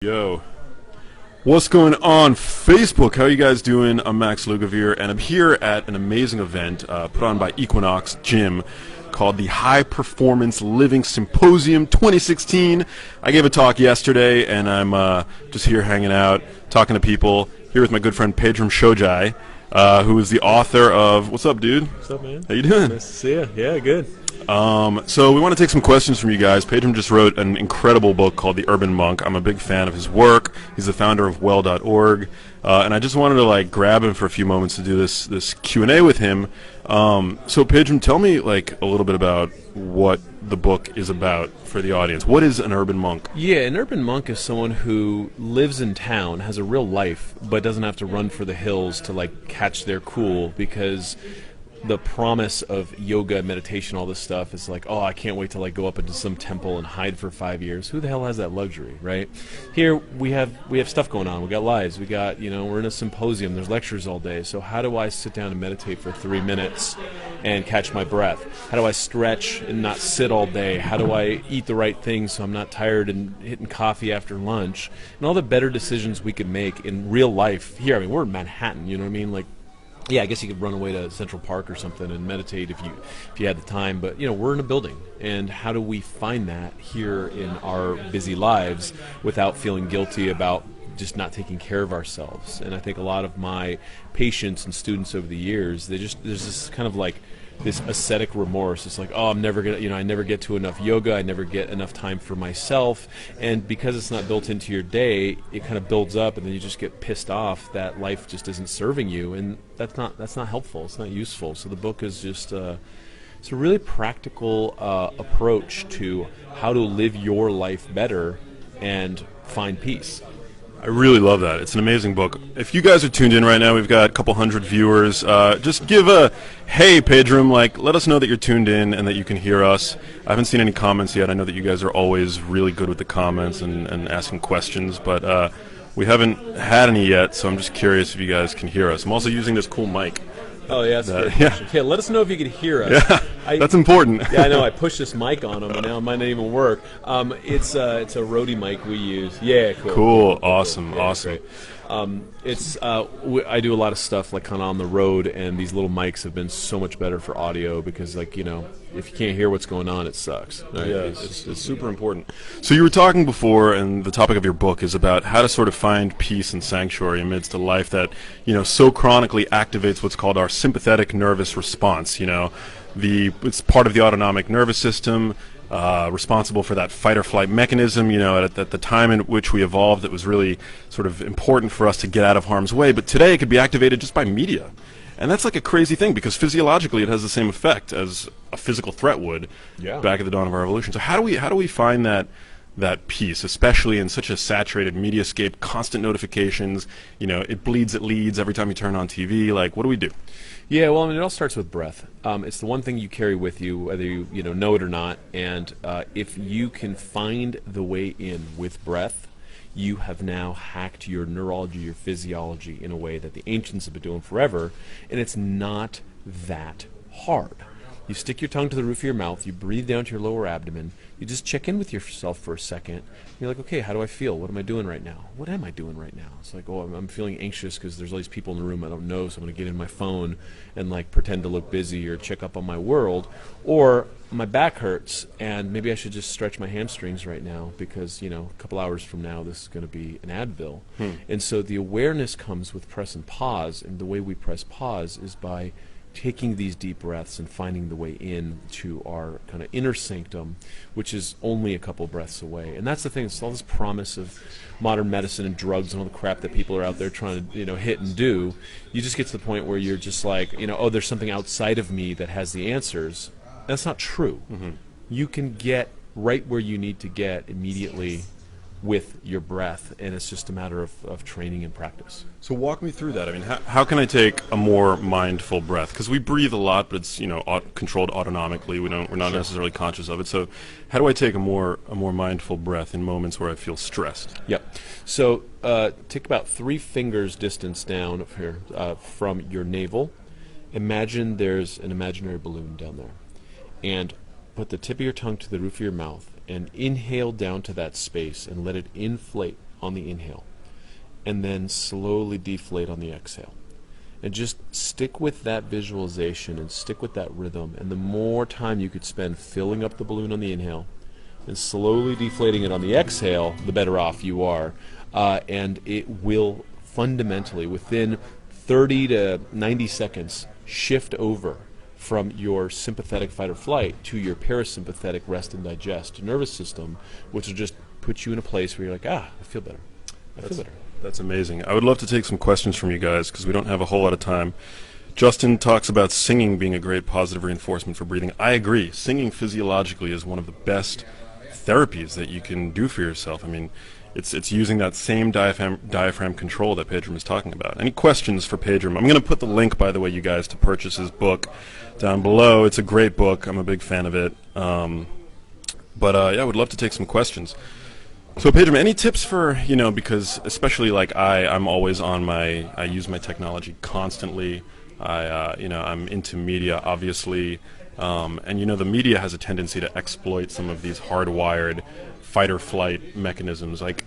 Yo, what's going on Facebook? How are you guys doing? I'm Max Lugavere, and I'm here at an amazing event put on by Equinox Gym called the High Performance Living Symposium 2016. I gave a talk yesterday, and I'm just here hanging out, talking to people. Here with my good friend Pedram Shojai, who is the author of... What's up, dude? What's up, man? How you doing? Nice to see you. Yeah, good. So we want to take some questions from you guys. Pedram just wrote an incredible book called The Urban Monk. I'm a big fan of his work. He's the founder of well.org. And I just wanted to grab him for a few moments to do this Q&A with him. So Pedram, tell me a little bit about what the book is about for the audience. What is an urban monk? Yeah, an urban monk is someone who lives in town, has a real life, but doesn't have to run for the hills to catch their cool, because the promise of yoga, meditation, all this stuff is oh, I can't wait to go up into some temple and hide for 5 years. Who the hell has that luxury, right? Here we have stuff going on. We got lives. We got, we're in a symposium. There's lectures all day. So how do I sit down and meditate for 3 minutes and catch my breath? How do I stretch and not sit all day? How do I eat the right things so I'm not tired and hitting coffee after lunch? And all the better decisions we could make in real life here. I mean, we're in Manhattan, you know what I mean? Yeah, I guess you could run away to Central Park or something and meditate if you had the time, but we're in a building, and how do we find that here in our busy lives without feeling guilty about just not taking care of ourselves? And I think a lot of my patients and students over the years, there's this kind of this ascetic remorse. It's oh, I'm never gonna, I never get to enough yoga, I never get enough time for myself, and because it's not built into your day, it kind of builds up, and then you just get pissed off that life just isn't serving you, and that's not helpful. It's not useful. So the book is just it's a really practical approach to how to live your life better and find peace. I really love that. It's an amazing book. If you guys are tuned in right now, we've got a couple hundred viewers. Just give a, hey, Pedram, let us know that you're tuned in and that you can hear us. I haven't seen any comments yet. I know that you guys are always really good with the comments and asking questions, but we haven't had any yet, so I'm just curious if you guys can hear us. I'm also using this cool mic. Oh, yeah, that's good. Yeah. Okay, let us know if you can hear us. Yeah, that's important. Yeah, I know. I pushed this mic on them, and now it might not even work. It's a Rode mic we use. Yeah, cool. Cool. Awesome. Yeah, awesome. I do a lot of stuff kind of on the road, and these little mics have been so much better for audio because, if you can't hear what's going on, it sucks. Right? Yeah, it's super important. So you were talking before, and the topic of your book is about how to sort of find peace and sanctuary amidst a life that, so chronically activates what's called our sympathetic nervous response. It's part of the autonomic nervous system. Responsible for that fight or flight mechanism, at the time in which we evolved, it was really sort of important for us to get out of harm's way. But today it could be activated just by media. And that's a crazy thing, because physiologically it has the same effect as a physical threat would back at the dawn of our evolution. So how do we find that peace, especially in such a saturated mediascape, constant notifications, it bleeds, it leads every time you turn on TV, what do we do? Yeah, well, it all starts with breath. It's the one thing you carry with you, whether you know it or not, and if you can find the way in with breath, you have now hacked your neurology, your physiology in a way that the ancients have been doing forever, and it's not that hard. You stick your tongue to the roof of your mouth, you breathe down to your lower abdomen, you just check in with yourself for a second. You're okay, how do I feel? What am I doing right now? What am I doing right now? It's oh, I'm feeling anxious because there's all these people in the room I don't know, so I'm going to get in my phone and pretend to look busy or check up on my world. Or my back hurts and maybe I should just stretch my hamstrings right now because, a couple hours from now this is going to be an Advil. And so the awareness comes with press and pause, and the way we press pause is by taking these deep breaths and finding the way in to our kind of inner sanctum, which is only a couple breaths away. And that's the thing, it's all this promise of modern medicine and drugs and all the crap that people are out there trying to hit and do. You just get to the point where you're just oh, there's something outside of me that has the answers. That's not true. Mm-hmm. You can get right where you need to get immediately with your breath, and it's just a matter of training and practice. So walk me through that. I mean, how can I take a more mindful breath? Because we breathe a lot, but it's controlled autonomically. We're not necessarily conscious of it. So how do I take a more mindful breath in moments where I feel stressed? Yep. So take about 3 fingers distance down here from your navel. Imagine there's an imaginary balloon down there, and put the tip of your tongue to the roof of your mouth and inhale down to that space and let it inflate on the inhale, and then slowly deflate on the exhale. And just stick with that visualization and stick with that rhythm. And the more time you could spend filling up the balloon on the inhale and slowly deflating it on the exhale, the better off you are. And it will fundamentally, within 30 to 90 seconds, shift over from your sympathetic fight or flight to your parasympathetic rest and digest nervous system, which will just put you in a place where you're like, I feel better. I feel better. That's amazing. I would love to take some questions from you guys because we don't have a whole lot of time. Justin talks about singing being a great positive reinforcement for breathing. I agree. Singing physiologically is one of the best therapies that you can do for yourself. I mean, it's using that same diaphragm control that Pedram is talking about. Any questions for Pedram? I'm going to put the link, by the way, you guys, to purchase his book down below. It's a great book. I'm a big fan of it. But I would love to take some questions. So Pedram, any tips for, because especially like I'm always on I use my technology constantly. I'm into media, obviously. And the media has a tendency to exploit some of these hardwired fight or flight mechanisms. Like,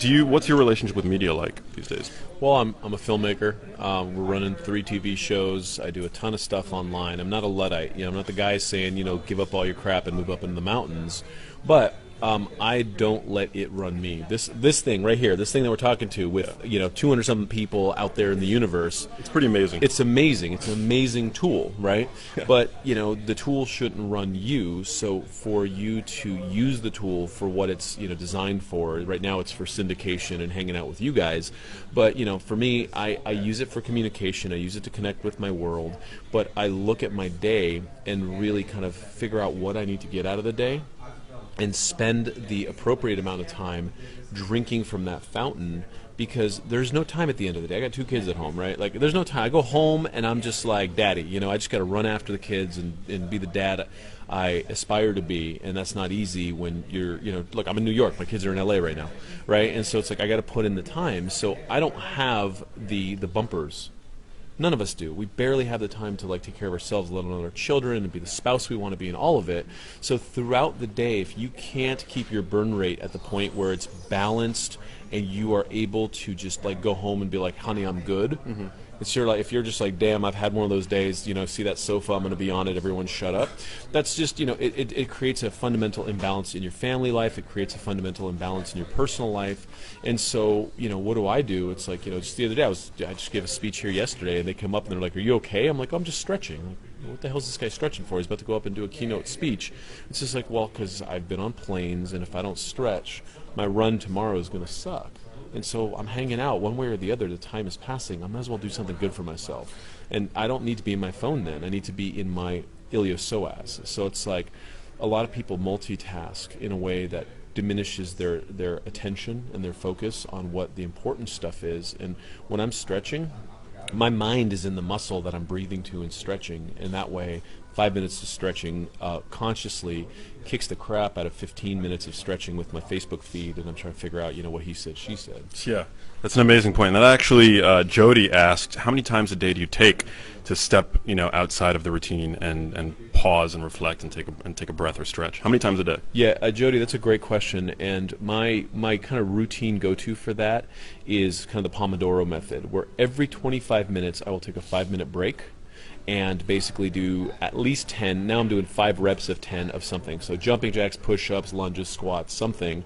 what's your relationship with media like these days? Well, I'm a filmmaker. We're running 3 TV shows. I do a ton of stuff online. I'm not a Luddite. I'm not the guy saying, give up all your crap and move up into the mountains. But I don't let it run me. This thing right here, this thing that we're talking to with 200-something people out there in the universe. It's pretty amazing. It's amazing. It's an amazing tool, right? Yeah. But the tool shouldn't run you. So for you to use the tool for what it's designed for. Right now, it's for syndication and hanging out with you guys. But for me, I use it for communication. I use it to connect with my world. But I look at my day and really kind of figure out what I need to get out of the day, and spend the appropriate amount of time drinking from that fountain, because there's no time at the end of the day. I got 2 kids at home, right? Like, there's no time. I go home and I'm just like, Daddy, I just got to run after the kids and be the dad I aspire to be, and that's not easy when you're, look, I'm in New York. My kids are in LA right now, right? And so it's like I got to put in the time. So I don't have the bumpers. None of us do. We barely have the time to take care of ourselves, let alone our children, and be the spouse we want to be, and all of it. So throughout the day, if you can't keep your burn rate at the point where it's balanced and you are able to just go home and be like, honey, I'm good. Mm-hmm. It's if you're just like, damn, I've had one of those days, see that sofa, I'm going to be on it, everyone shut up. That's just, it creates a fundamental imbalance in your family life. It creates a fundamental imbalance in your personal life. And so, what do? It's like, just the other day, I just gave a speech here yesterday, and they come up and they're like, are you okay? I'm like, I'm just stretching. Like, what the hell is this guy stretching for? He's about to go up and do a keynote speech. It's just like, well, because I've been on planes, and if I don't stretch, my run tomorrow is going to suck. And so I'm hanging out one way or the other. The time is passing. I might as well do something good for myself. And I don't need to be in my phone then. I need to be in my iliopsoas. So it's like a lot of people multitask in a way that diminishes their attention and their focus on what the important stuff is. And when I'm stretching, my mind is in the muscle that I'm breathing to and stretching. And that way, 5 minutes of stretching consciously kicks the crap out of 15 minutes of stretching with my Facebook feed, and I'm trying to figure out, what he said, she said. Yeah, that's an amazing point. That actually, Jody asked, how many times a day do you take to step, outside of the routine and pause and reflect and take a breath or stretch? How many times a day? Yeah, Jody, that's a great question. And my kind of routine go-to for that is kind of the Pomodoro method, where every 25 minutes I will take a 5-minute break and basically do at least 10. Now I'm doing 5 reps of 10 of something. So jumping jacks, push-ups, lunges, squats, something.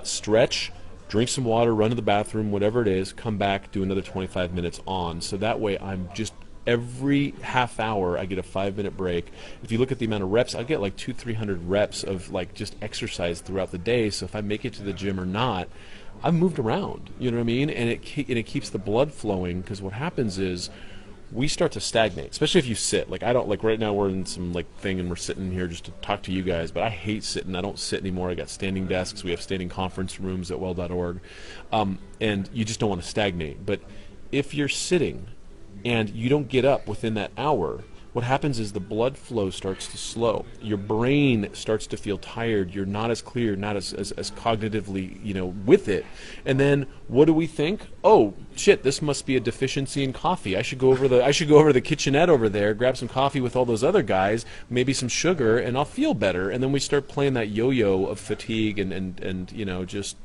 Stretch, drink some water, run to the bathroom, whatever it is, come back, do another 25 minutes on. So that way I'm just, every half hour I get a 5-minute break. If you look at the amount of reps, I get 200-300 reps of just exercise throughout the day. So if I make it to the gym or not, I've moved around, you know what I mean? And it keeps the blood flowing, because what happens is, we start to stagnate, especially if you sit. I don't, right now we're in some thing and we're sitting here just to talk to you guys, but I hate sitting. I don't sit anymore. I got standing desks. We have standing conference rooms at well.org. And you just don't want to stagnate. But if you're sitting and you don't get up within that hour, what happens is the blood flow starts to slow. Your brain starts to feel tired. You're not as clear, not as cognitively, with it. And then what do we think? Oh, shit, this must be a deficiency in coffee. I should go over the kitchenette over there, grab some coffee with all those other guys, maybe some sugar, and I'll feel better. And then we start playing that yo-yo of fatigue and just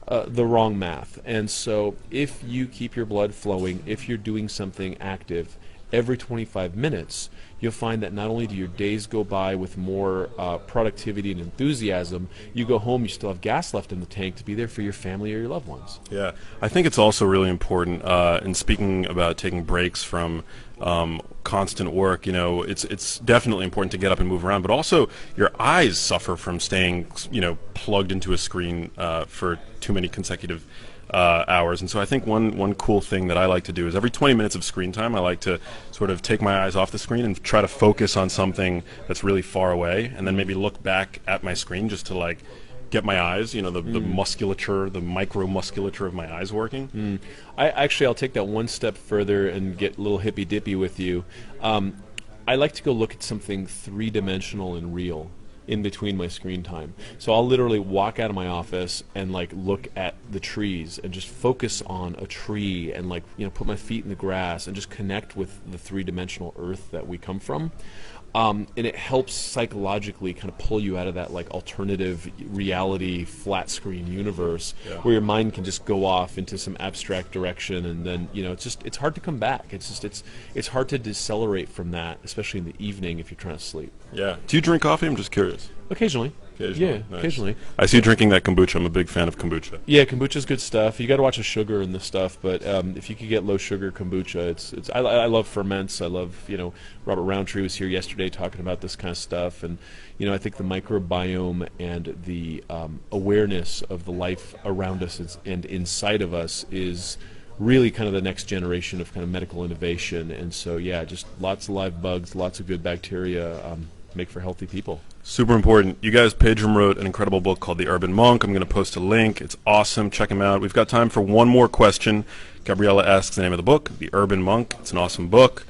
the wrong math. And so if you keep your blood flowing, if you're doing something active every 25 minutes, you'll find that not only do your days go by with more productivity and enthusiasm, you go home, you still have gas left in the tank to be there for your family or your loved ones. Yeah, I think it's also really important in speaking about taking breaks from constant work. It's definitely important to get up and move around, but also your eyes suffer from staying, plugged into a screen for too many consecutive hours. And so I think one cool thing that I like to do is every 20 minutes of screen time, I like to sort of take my eyes off the screen and try to focus on something that's really far away, and then maybe look back at my screen just to get my eyes, the musculature, the micro musculature of my eyes working. I'll take that one step further and get a little hippy dippy with you. I like to go look at something three-dimensional and real in between my screen time. So I'll literally walk out of my office and look at the trees and just focus on a tree and put my feet in the grass and just connect with the three-dimensional earth that we come from. And it helps psychologically kind of pull you out of that alternative reality flat screen universe where your mind can just go off into some abstract direction, and then it's hard to come back. It's hard to decelerate from that, especially in the evening if you're trying to sleep. Yeah. Do you drink coffee? I'm just curious. Occasionally. Yeah, Nice. Occasionally. I see you drinking that kombucha. I'm a big fan of kombucha. Yeah, kombucha's good stuff. You got to watch the sugar in the stuff, but if you could get low sugar kombucha, I love ferments. I love Robert Roundtree was here yesterday talking about this kind of stuff, and I think the microbiome and the awareness of the life around us and inside of us is really kind of the next generation of kind of medical innovation. And so just lots of live bugs, lots of good bacteria make for healthy people. Super important. You guys, Pedram wrote an incredible book called The Urban Monk. I'm going to post a link. It's awesome. Check him out. We've got time for one more question. Gabriella asks the name of the book, The Urban Monk. It's an awesome book.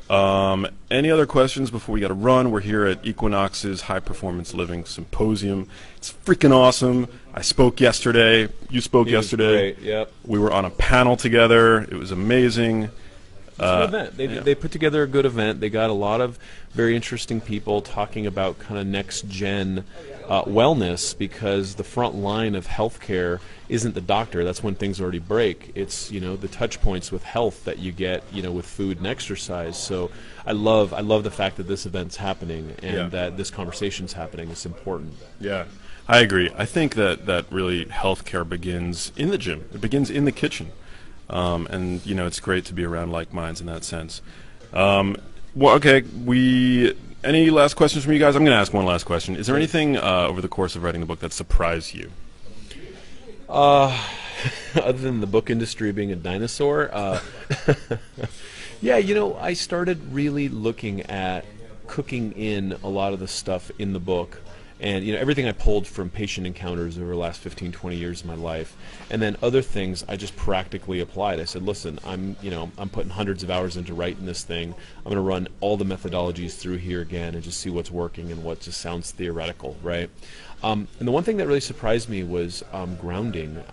Any other questions before we got to run? We're here at Equinox's High Performance Living Symposium. It's freaking awesome. I spoke yesterday. You spoke yesterday. Great. Yep. We were on a panel together. It was amazing. It's a good event. They put together a good event. They got a lot of very interesting people talking about kind of next-gen wellness, because the front line of healthcare isn't the doctor. That's when things already break. It's the touch points with health that you get with food and exercise. So I love the fact that this event's happening and that this conversation's happening. It's important. Yeah. I agree. I think that really healthcare begins in the gym. It begins in the kitchen. And it's great to be around like minds in that sense. Okay, any last questions from you guys? I'm going to ask one last question. Is there anything over the course of writing the book that surprised you? Other than the book industry being a dinosaur, I started really looking at cooking in a lot of the stuff in the book. And everything I pulled from patient encounters over the last 15, 20 years of my life, and then other things I just practically applied. I said, listen, I'm putting hundreds of hours into writing this thing. I'm going to run all the methodologies through here again and just see what's working and what just sounds theoretical, right? And the one thing that really surprised me was grounding.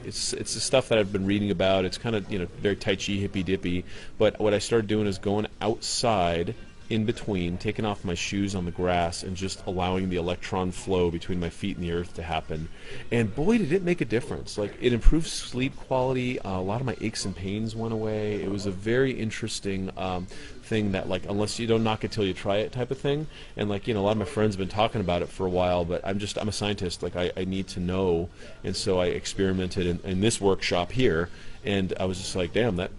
It's the stuff that I've been reading about. It's kind of very Tai Chi, hippy dippy. But what I started doing is going outside in between, taking off my shoes on the grass and just allowing the electron flow between my feet and the earth to happen. And boy, did it make a difference. It improved sleep quality. A lot of my aches and pains went away. It was a very interesting thing that, unless you don't knock it till you try it type of thing. And a lot of my friends have been talking about it for a while, but I'm a scientist. I need to know. And so I experimented in this workshop here, and I was just like, damn, that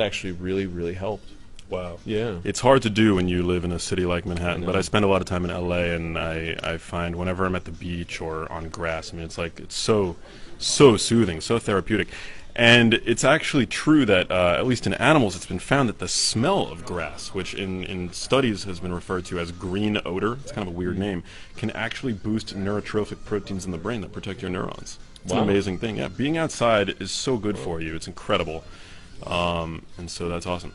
actually really, really helped. Wow. Yeah. It's hard to do when you live in a city like Manhattan, but I spend a lot of time in LA, and I find whenever I'm at the beach or on grass, it's so soothing, so therapeutic. And it's actually true that, at least in animals, it's been found that the smell of grass, which in studies has been referred to as green odor, it's kind of a weird name, can actually boost neurotrophic proteins in the brain that protect your neurons. It's an amazing thing. Yeah, being outside is so good for you. It's incredible. And so that's awesome.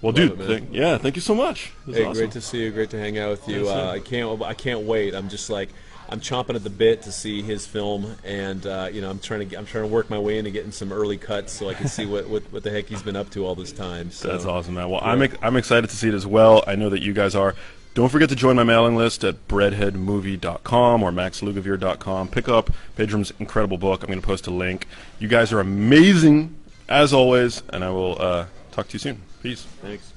Well, dude, thank you so much. Hey, awesome. Great to see you. Great to hang out with you. I can't wait. I'm just I'm chomping at the bit to see his film, and I'm trying to work my way into getting some early cuts so I can see what the heck he's been up to all this time. So. That's awesome, man. Well, I'm excited to see it as well. I know that you guys are. Don't forget to join my mailing list at breadheadmovie.com or maxlugavere.com. Pick up Pedram's incredible book. I'm going to post a link. You guys are amazing, as always, and I will talk to you soon. Peace. Thanks.